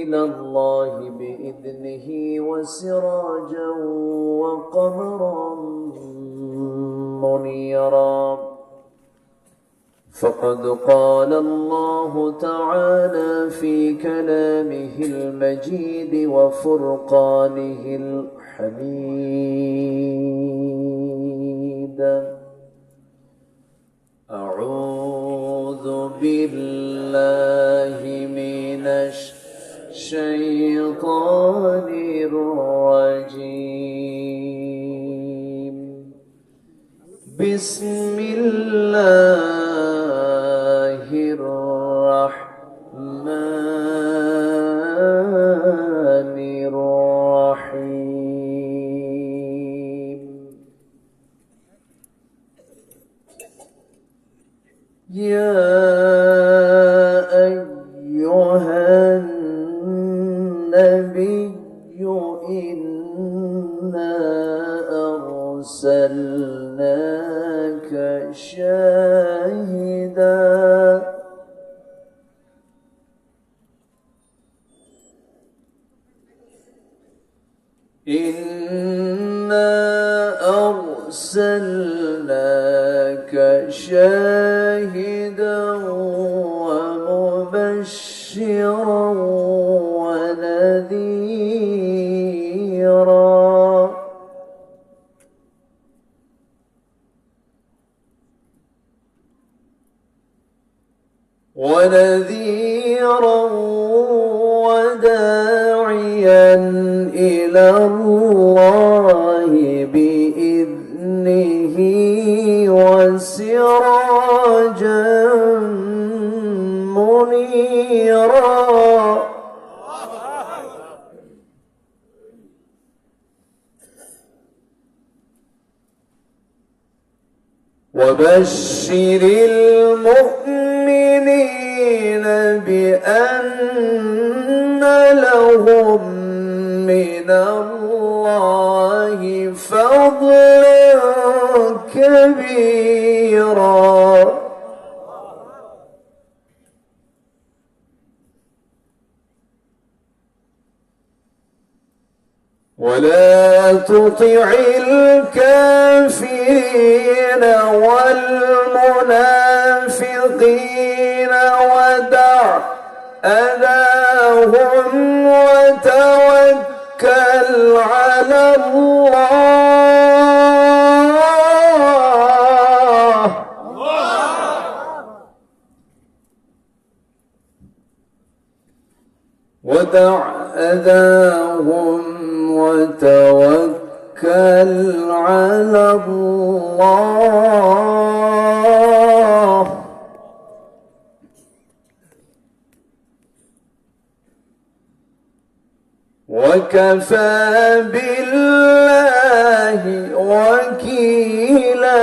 إلى الله بإذنه وسراجا وقمرا منيرا. فقد قال الله تعالى في كلامه المجيد وفرقانه الحميد: أعوذ بالله من الشيطان الرجيم. بسم الله الرحمن الرحيم. يا أيها النبي إنا أرسلناك شاهدا إنا أرسلناك شاهدا ومبشرا ونذيرا وداعيا إلى الله بإذنه وسراجا منيرا. وبشر المؤمنين بأن لهم من الله فضلا كبيرا. ولا تطع الكافرين والمنافقين ودع أذاهم وتوكل على الله. ودع أذاهم وتوكل على الله. وكفى بالله وكيلا.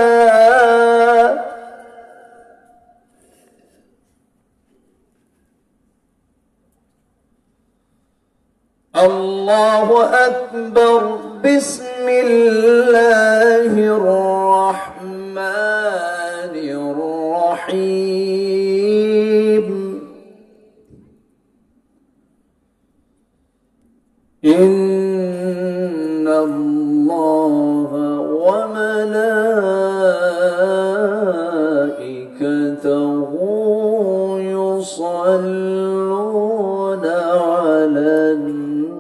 الله أكبر. بسم الله الرحمن الرحيم. إن الله وملائكته يصلون على النبي.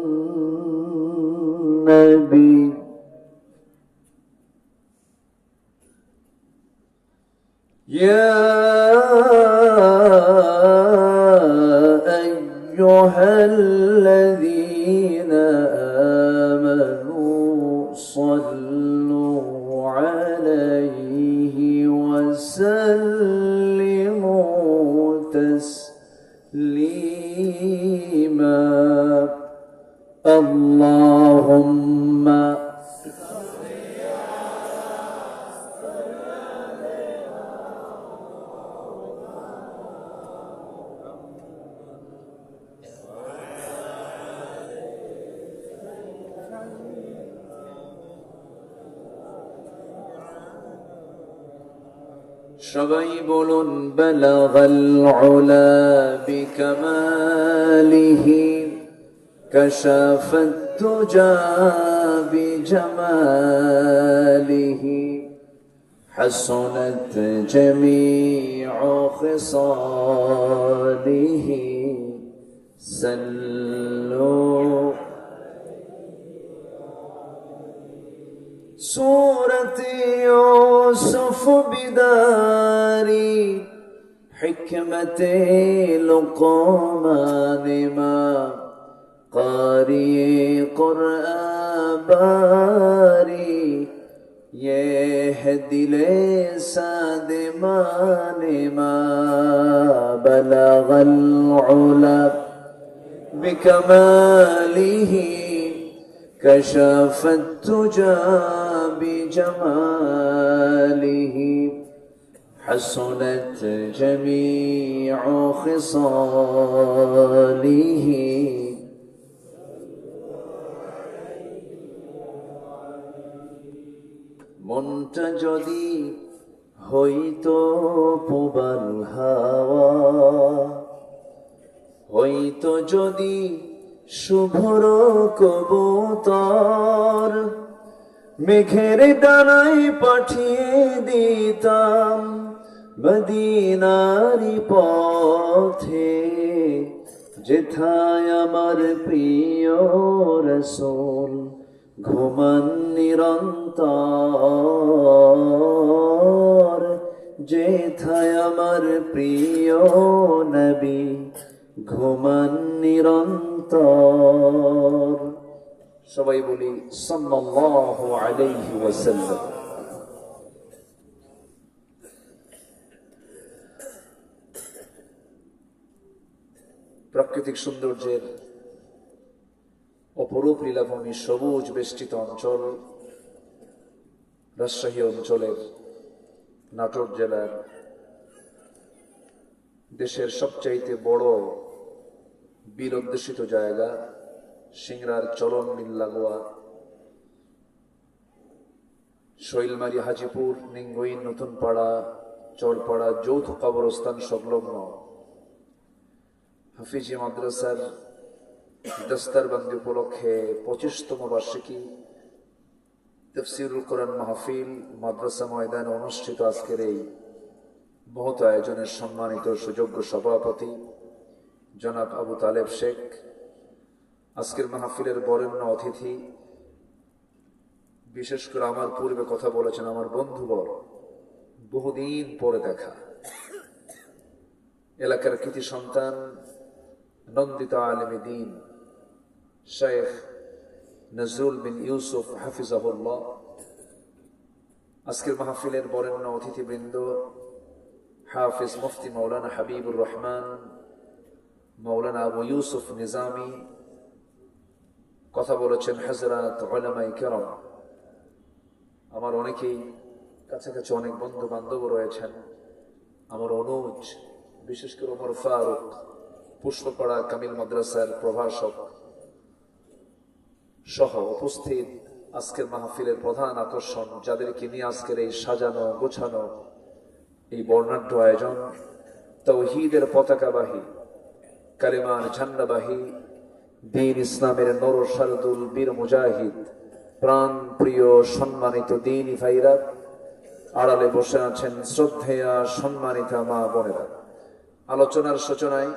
يا أيها الذين آمنوا صلوا عليه وسلموا تسليما. اللهم সবাই বলুন বলগল উলা বিকামালিহি كشف الدجى بجماله حسنت جميع خصاله سلوا سورة يوسف بداري حكمة لقمان ما قارئ قرآن باري يهدي لسان ما بلغ العلا بكماله كشف الدجى بجماله حسنت جميع خصاله মনটা যদি হইতো প্রবল হাওয়া, হইতো যদি শুভ্র কবুতর, মেঘের ডানায় পাঠিয়ে দিতাম মদিনারি পথে, যেথায় আমার প্রিয় রাসূল ঘুমান নিরন্তর, যেথায় আমার প্রিয় নবী ঘুমান নিরন্তর। সবাই বলি সাল্লাল্লাহু আলাইহি ওয়াসাল্লাম। প্রাকৃতিক সৌন্দর্যের অপরূপ লীলাভূমি সবুজ বেষ্টিত অঞ্চল রাজশাহী অঞ্চলের নাটোর জেলার দেশের সবচাইতে বড় বীর অধ্যুষিত জায়গা সিংড়ার চলন মিল লাগোয়া শৈলমারি, হাজিপুর, নিঙ্গইন, নতুন পাড়া, চরপাড়া যৌথ কবরস্থান সংলগ্ন হাফিজি মাদ্রাসার দস্তারবন্দি উপলক্ষে 25তম বার্ষিকী তাফসীরুল কোরআন মাহফিল মাদ্রাসা ময়দানে অনুষ্ঠিত আজকের এই মহৎ আয়োজনের সম্মানিত সুযোগ্য সভাপতি জনাব আবু তালেব শেখ, আজকের মাহফিলের বরেণ্য অতিথি, বিশেষ করে আমার পূর্বে কথা বলেছেন আমার বন্ধুবর, বহুদিন পরে দেখা এলাকার কৃতি সন্তান নন্দিত আলেমে দ্বীন শেখ নজরুল বিন ইউসুফ হাফিজাহুল্লাহ, আজকের মাহফিলের বরেণ্য অতিথিবৃন্দ হাফিজ মুফতি মাওলানা হাবিবুর রহমান, মাওলানা আবু ইউসুফ নিজামি, কথা বলেছেন হযরত উলামায়ে কেরাম। আমার অনেকেই কাছাকাছি অনেক বন্ধু বান্ধব রয়েছেন, আমার অনুজ, বিশেষ করে ওমর ফারুক, পুষ্পপাড়া কামিল মাদ্রাসার প্রভাষক সহ উপস্থিত আজকের মাহফিলের প্রধান আকর্ষণ, যাদেরকে নিয়ে আজকের এই সাজানো গোছানো এই বর্ণাঢ্য আয়োজন, তাওহীদের পতাকাবাহী, কালিমার ঝান্ডাবাহী, দ্বীন ইসলামের নর শারদুল বীর মুজাহিদ, প্রাণ প্রিয় সম্মানিত দ্বীনী ভাইরা, আড়ালে বসে আছেন শ্রদ্ধেয়া সম্মানিতা মা বোনেরা। আলোচনার সূচনায়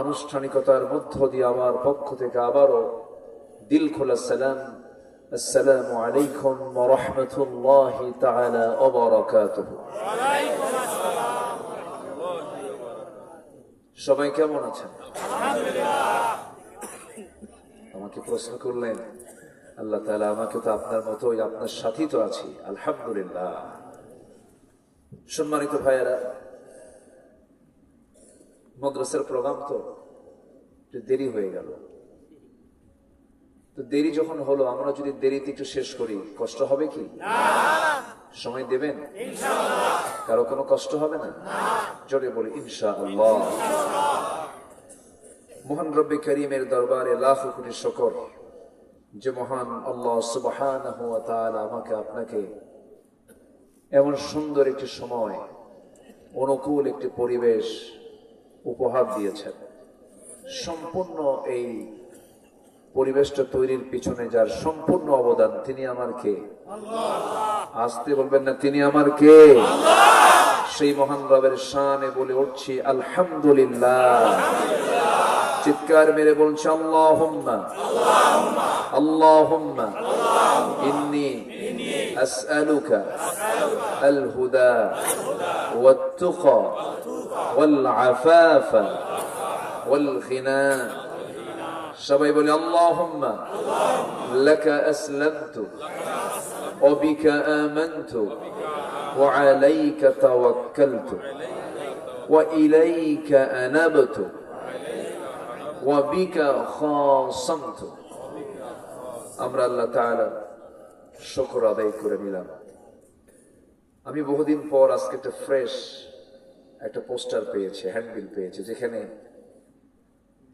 আনুষ্ঠানিকতার মধ্য দিয়ে আমার পক্ষ থেকে আবারও দিল খোলা সালাম, আসসালামু আলাইকুম ওয়া রাহমাতুল্লাহি তাআলা ওয়া বারাকাতুহু। সবাই কেমন আছেন? আমাকে প্রশ্ন করলেন, আল্লাহ তাআলা আমাকে তো আপনার মতোই, আপনার সাথী তো আছি, আলহামদুলিল্লাহ। সম্মানিত ভাইয়েরা, মাদ্রাসার প্রোগ্রাম তো দেরি হয়ে গেল, তো দেরি যখন হলো, আমরা যদি দেরিতে একটু শেষ করি কষ্ট হবে কি? সময় দেবেন? কারো কোনো কষ্ট হবে না? জোরে বলি ইনশাআল্লাহ। মহান রব্বে করিমের দরবারে লাখো কোটি শুকর, যে মহান আল্লাহ সুবহানাহু ওয়া তাআলা আমাকে আপনাকে এমন সুন্দর একটি সময়, অনুকূল একটি পরিবেশ উপহার দিয়েছেন। সম্পূর্ণ এই পরিবেশটা তৈরির পিছনে যার সম্পূর্ণ অবদান, তিনি আমার কে? আসতে বলবেন না, তিনি আমার কে? সেই মহান রবের শানে বলে উঠছি আলহামদুলিল্লাহ। চিৎকার মেরে বলছি আল্লাহুম্মা আল্লাহুম্মা ইন্নী আসআলুকা আল হুদা ওয়াত তুকা ওয়াল আফাফা ওয়াল গিনা। সবাই বলি আল্লাহুম্মা লাকা আসলামতু ওয়া বিকা আমানতু ওয়া আলাইকা তাওয়াক্কালতু ওয়া ইলাইকা আনাবতু ওয়া বিকা খাসামতু। আমরা আল্লাহ তাআলা শুকর আদায় করে নিলাম। আমি বহুদিন পর আজকে একটা ফ্রেশ একটা পোস্টার পেয়েছি, হ্যান্ডবিল পেয়েছি, যেখানে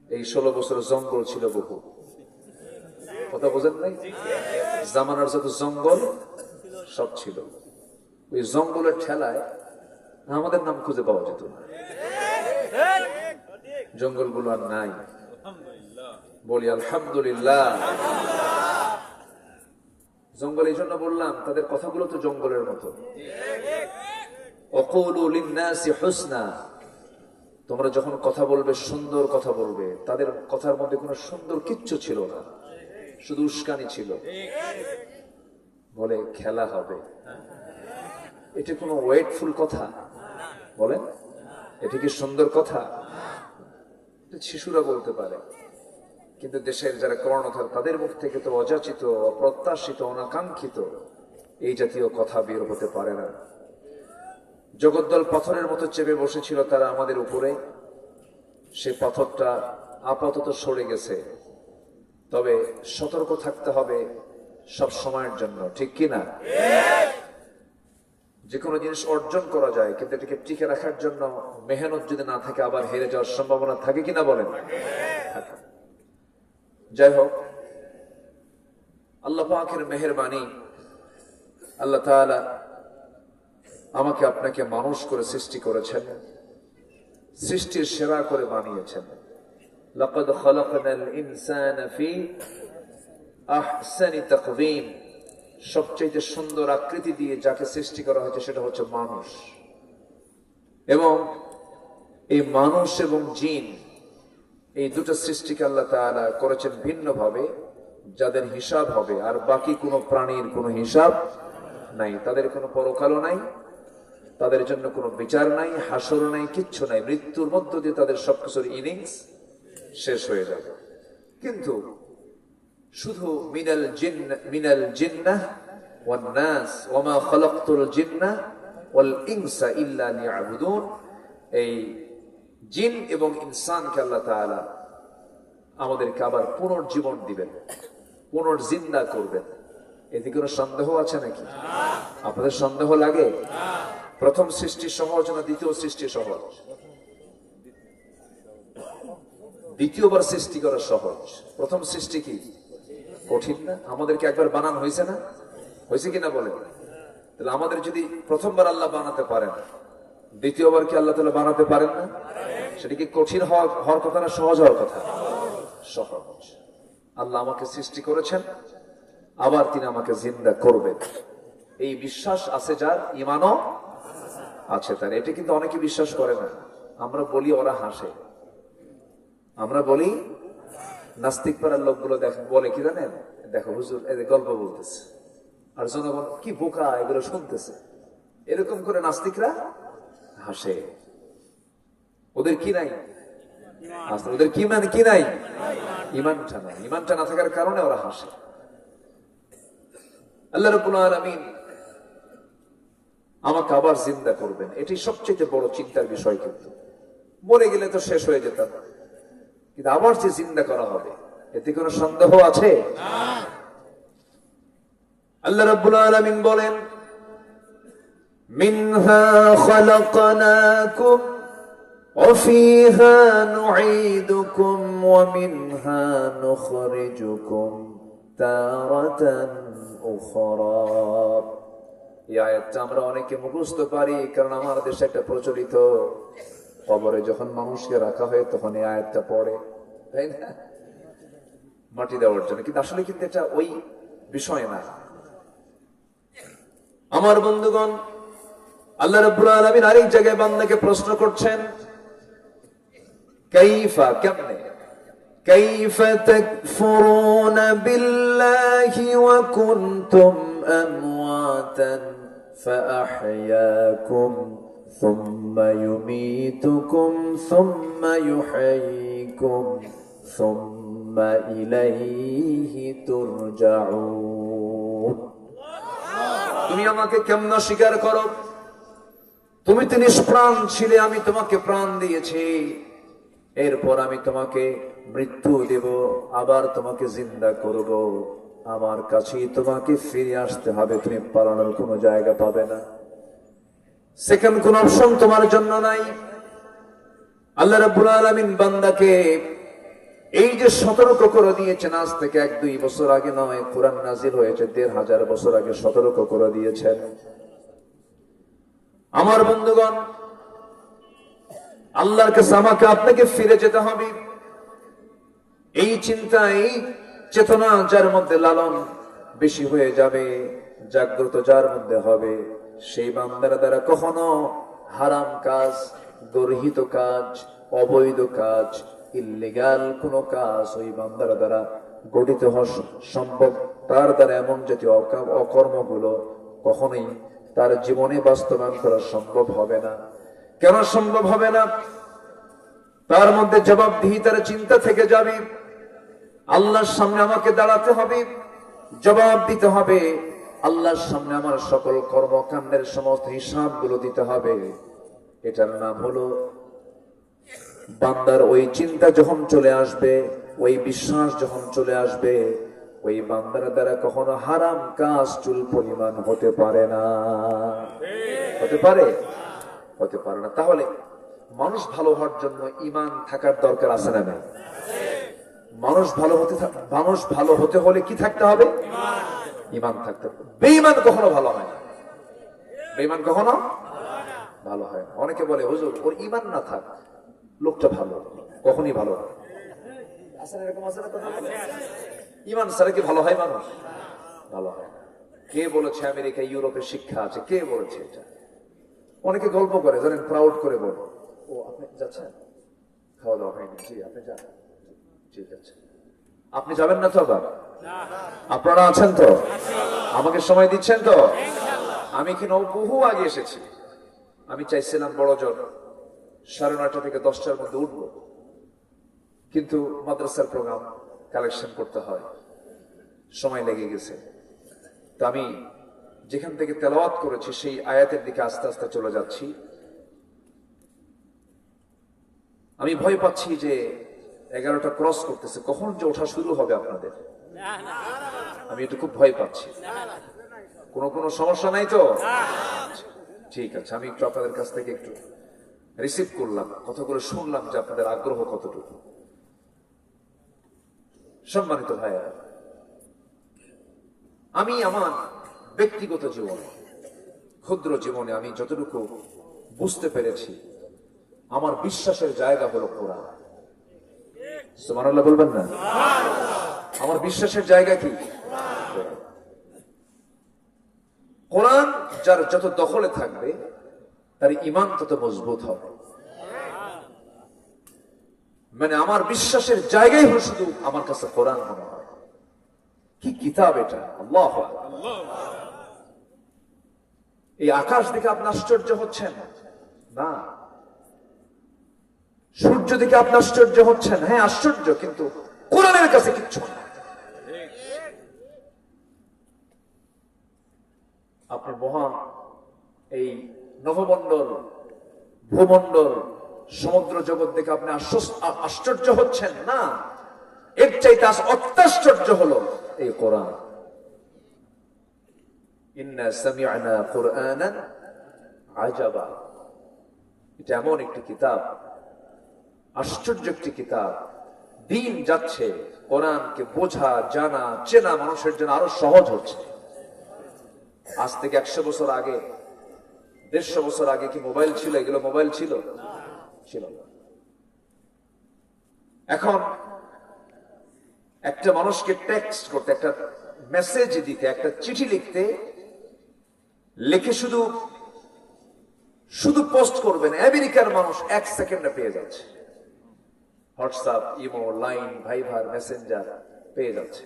এই 16 বছর জঙ্গল ছিল বহু। কথা বোঝেন নাই? জামানার যত জঙ্গল সব ছিল, ওই জঙ্গলের ঠেলায় আমাদের নাম খুঁজে পাওয়া যেত না। জঙ্গলগুলো আর নাই, বলি আলহামদুলিল্লাহ। জঙ্গল এই জন্য বললাম, তাদের কথাগুলো তো জঙ্গলের মতো। ওয়াকুলু লিন-নাসি হুসনা, তোমরা যখন কথা বলবে সুন্দর কথা বলবে। তাদের কথার মধ্যে কোনো সুন্দর কিচ্ছু ছিল না, শুধু উস্কানি ছিল। বলে খেলা হবে, এটা কোনো ওয়েটফুল কথা? বলেন, এটা কি সুন্দর কথা? শিশুরা বলতে পারে, কিন্তু দেশের যারা কর্ণধার তাদের মুখ থেকে তো অযাচিত, অপ্রত্যাশিত, অনাকাঙ্ক্ষিত এই জাতীয় কথা বের হতে পারে না। জগদ্দল পাথরের মতো চেপে বসেছিল তারা আমাদের উপরে। সে পাথরটা আপাতত সরে গেছে, তবে সতর্ক থাকতে হবে সব সময়ের জন্য, ঠিক কি না? যে কোনো জিনিস অর্জন করা যায়, কিন্তু এটাকে টিকে রাখার জন্য মেহনত যদি না থাকে আবার হেরে যাওয়ার সম্ভাবনা থাকে কিনা বলেন? যাই হোক, আল্লাহ পাকের মেহেরবানি, আল্লাহ তাআলা আমাকে আপনাকে মানুষ করে সৃষ্টি করেছেন, সৃষ্টির সেরা করে বানিয়েছেন। লাকাদ খালাকনাল ইনসানা ফি আহসানি তাকওয়িম, সবচেয়ে সুন্দর আকৃতি দিয়ে যাকে সৃষ্টি করা হয়েছে সেটা হচ্ছে মানুষ। এবং এই মানুষ এবং জিন, এই দুটো সৃষ্টিকে আল্লাহ তাআলা করেছেন ভিন্নভাবে, যাদের হিসাব হবে। আর বাকি কোনো প্রাণীর কোনো হিসাব নাই, তাদের কোনো পরকালও নাই, তাদের জন্য কোনো বিচার নাই, হাসর নাই, কিচ্ছু নাই। মৃত্যুর মধ্য দিয়ে তাদের সবকিছুর ইনিংস শেষ হয়ে যাবে। কিন্তু শুধু মিনাল জিন্নাহ ওয়ান নাস ওয়া মা খালাকতুল জিন্না ওয়াল ইনসা ইল্লা লিয়াবুদুন, এই জিন এবং ইনসানকে আল্লাহ তাআলা আমাদেরকে আবার পুনর্জীবন দিবেন, পুনর্জিন্দা করবেন। এতে কোনো সন্দেহ আছে নাকি? আপনাদের সন্দেহ লাগে? প্রথম সৃষ্টি সহজ না দ্বিতীয় সৃষ্টি সহজ? দ্বিতীয়বার সৃষ্টি করা সহজ। প্রথম সৃষ্টি কি কঠিন না? আমাদেরকে একবার বানানো হয়েছে না? হয়েছে কিনা বলেন? তাহলে আমাদের যদি প্রথমবার আল্লাহ বানাতে পারেন, দ্বিতীয়বার কি আল্লাহ তাআলা বানাতে পারেন না? সেটা কি কঠিন হওয়ার কথা না সহজ হওয়ার কথা? সহজ। আল্লাহ আমাকে সৃষ্টি করেছেন, আবার তিনি আমাকে জিন্দা করবেন, এই বিশ্বাস আছে যার, ঈমানও আছে তার। এটা কিন্তু অনেকে বিশ্বাস করে না। আমরা বলি, ওরা হাসে। আমরা বলি, নাস্তিক পাড়ার লোকগুলো বলে কি জানেন, দেখো হুজুর এদের গল্প বলতেছে, আর জনগণ কি বোকা এগুলো শুনতেছে। এরকম করে নাস্তিকরা হাসে। ওদের কি নাই? ওদের কি মানে কি নাই? ঈমানটা নাই। ঈমানটা না থাকার কারণে ওরা হাসে। আল্লাহ রাব্বুল আলামিন আমাকে আবার জিন্দা করবেন, এটি সবচেয়ে বড় চিন্তার বিষয়। কিন্তু মরে গেলে তো শেষ হয়ে যেতাম, কিন্তু আবার যে জিন্দা করা হবে এতে কোনো সন্দেহ আছে? আল্লাহ রাব্বুল আলামিন বলেন, মিনহা খালাকনাকুম ওয়া ফিহা নুঈদুকুম ওয়া মিনহা নুখরিজুকুম তারাতান উখরা। এই আয়াতটা আমরা অনেকে মুখস্থ পারি, কারণ আমার দেশে একটা প্রচলিত, কবরে যখন মানুষকে রাখা হয় তখন এই আয়াতটা পড়ে, তাই না? মাটি দেওয়ার জন্য, কিন্তু আসলে কিন্তু এটা ওই বিষয় না। আমার বন্ধুগণ, আল্লাহ রাব্বুল আলামিন আরেক জায়গায় বান্দাকে প্রশ্ন করছেন, কাইফা, কেমনে, কাইফা তাকফুরুনা বিল্লাহি ওয়া কুনতুম আমওয়াতান ফাআহইয়াকুম সুম্মা ইউমীতুকুম সুম্মা ইউহয়ীকুম সুম্মা ইলাইহি তুরজাউন। তুমি আমাকে কেমন স্বীকার করো? তুমি তো নিষ্প্রাণ ছিলে, আমি তোমাকে প্রাণ দিয়েছি, এরপর আমি তোমাকে মৃত্যু দেব, আবার তোমাকে জিন্দা করব, আমার কাছেই তোমাকে ফিরে আসতে হবে, তুমি পালানোর কোনো জায়গা পাবে না, সেকেন্ড কোন অপশন তোমার জন্য নাই। আল্লাহ রাব্বুল আলামিন বান্দাকে এই যে সতর্ক করে দিয়েছেন, আজ থেকে 1-2 বছর আগে নয়, কোরআন নাজিল হয়েছে 1500 বছর আগে সতর্ক করে দিয়েছেন। আমার বন্ধুগণ, আল্লাহর কাছে আমাকে আপনাকে ফিরে যেতে হবে। এই চিন্তা, এই চেতনা যার মধ্যে লালন বেশি হয়ে যাবে, জাগ্রত যার মধ্যে হবে, সেই বান্দার দ্বারা কখনো হারাম কাজ, গর্হিত কাজ, অবৈধ কাজ, ইল্লিগাল কোন কাজ ওই বান্দার দ্বারা গঠিত হওয়া সম্ভব। তার দ্বারা এমন জাতীয় অকর্মগুলো কখনোই তার জীবনে বাস্তবায়ন করা সম্ভব হবে না। কেন সম্ভব হবে না? তার মধ্যে জবাবদিহিতার চিন্তা থেকে যাবে। আল্লাহর সামনে আমাকে দাঁড়াতে হবে, জবাব দিতে হবে, আল্লাহর সামনে আমার সকল কর্মকাণ্ডের সমস্ত হিসাবগুলো দিতে হবে। এটার নাম হলো বান্দার ওই চিন্তা যখন চলে আসবে, ওই বিশ্বাস যখন চলে আসবে, ওই বান্দার দ্বারা কখনো হারাম কাজ চুল পরিমাণ হতে পারে না। হতে পারে? হতে পারে না। তাহলে মানুষ ভালো হওয়ার জন্য ঈমান থাকার দরকার আছে না? নাই? মানুষ ভালো হতে হলে কি থাকতে হবে? ঈমান থাকতে হবে। বেঈমান কখনো ভালো হয় না। বেঈমান কখনো ভালো হয় না। অনেকে বলে, হুজুর ওর ঈমান না থাক, লোকটা ভালো, কখনই ভালো হয়। আসলে এরকম আছে না কথা? ঈমান ছাড়া কি ভালো হয় মানুষ? ভালো হয় না। কে বলেছে আমেরিকা ইউরোপে শিক্ষা আছে? কে বলেছে এটা? অনেকে গল্প করে, জানেন, প্রাউড করে বলে, ও আপনি যাচ্ছেন, খাওয়া দাওয়া হয়নি, জি আপনি যান, ঠিক আছে। আপনি যাবেন না তো? আবার আপনারা আছেন তো? আমাকে সময় দিচ্ছেন তো? আমি কিন্তু বহু আগে এসেছি। আমি চাইছিলাম বড় জোর 9:30 থেকে 10টার মধ্যে উঠবো, কিন্তু মাদ্রাসার প্রোগ্রাম কালেকশন করতে হয়, সময় লেগে গেছে। তো আমি যেখান থেকে তেলাওয়াত করেছি সেই আয়াতের দিকে আস্তে আস্তে চলে যাচ্ছি। আমি ভয় পাচ্ছি যে 11টা ক্রস করতেছে, কখন যে ওঠা শুরু হবে আপনাদের, আমি একটু খুব ভয় পাচ্ছি। কোনো সমস্যা নাই তো? ঠিক আছে, আমি একটু আপনাদের কাছ থেকে একটু রিসিভ করলাম, কতগুলো শুনলাম যে আপনাদের আগ্রহ কতটুকু। সম্মানিত ভাইয়েরা, আমি আমার ব্যক্তিগত জীবনে, ক্ষুদ্র জীবনে আমি যতটুকু বুঝতে পেরেছি, আমার বিশ্বাসের জায়গা হলো কোরআন। সুবহানাল্লাহ বলবেন না? আমার বিশ্বাসের জায়গা কি? কোরআন যার যত দখলে থাকবে তার ঈমান তত মজবুত হবে। মানে আমার বিশ্বাসের জায়গায় হলো শুধু আমার কাছে কোরআন মনে হয়। কি কিতাব এটা! আল্লাহু আকবার। এই আকাশ দেখে আপনি আশ্চর্য হচ্ছেন না? সূর্য দেখে আপনি আশ্চর্য হচ্ছেন? হ্যাঁ আশ্চর্য, কিন্তু কোরআনের কাছে কিচ্ছু না। আপনি মহা এই নভমণ্ডল, ভূমণ্ডল, সমুদ্র জগৎ দেখে আপনি আশ্চর্য হচ্ছেন না? এর চাইতে অত্যাশ্চর্য হলো এই কোরআন। ইন্না সামি'না কুরআনান আজাবা। এটা এমন একটি কিতাব, আশ্চর্য একটি কিতাব। দিন যাচ্ছে, কোরআনকে বোঝা, জানা, চেনা মানুষের জন্য আরো সহজ হচ্ছে। আজ থেকে 100 বছর আগে, 150 বছর আগে কি মোবাইল ছিল? এগুলো মোবাইল ছিল? ছিল না। একটা মানুষকে টেক্সট করতে, একটা মেসেজ দিতে, একটা চিঠি লিখতে, লিখে শুধু শুধু পোস্ট করবেন, আমেরিকার মানুষ 1 সেকেন্ডে পেয়ে যাচ্ছে। হোয়াটসঅ্যাপ, ইমো, লাইন, ভাইবার, মেসেঞ্জার পেয়ে যাচ্ছে।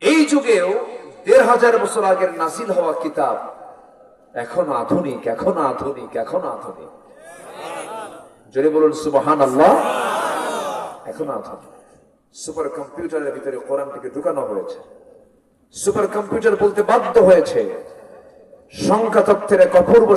এই যুগেও 1500 বছর আগের নাজিল হওয়া কিতাব এখন আধুনিক, এখন আধুনিক, এখন আধুনিক। জোরে বলুন সুবহানাল্লাহ। এখন আধুনিক। সুপার কম্পিউটারের ভিতরে কোরআনটিকে ঢুকানো হয়েছে। সুপার কম্পিউটার বলতে বাধ্য হয়েছে সংখ্যা তত্ত্বের এক অপূর্ব